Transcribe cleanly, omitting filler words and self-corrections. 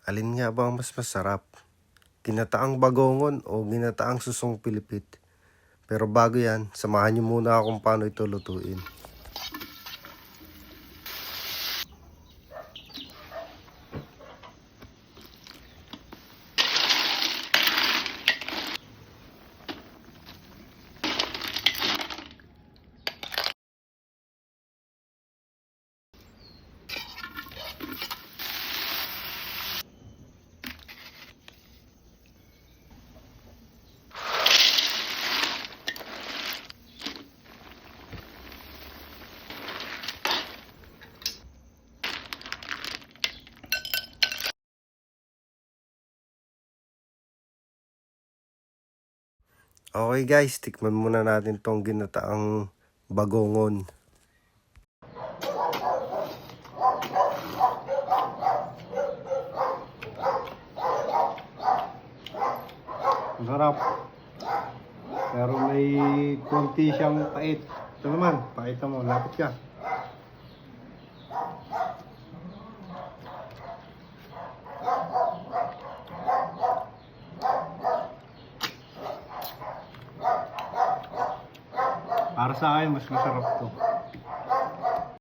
Alin nga ba ang mas masarap? Ginataang bagongon o ginataang susong pilipit? Pero bago yan, samahan niyo muna akong paano ito lutuin. Okay guys, tikman muna natin tong ginataang bagongon. Masarap. Pero may konti siyang pait. Ito naman, paita mo, lapit ka. Para sa akin, mas masarap to.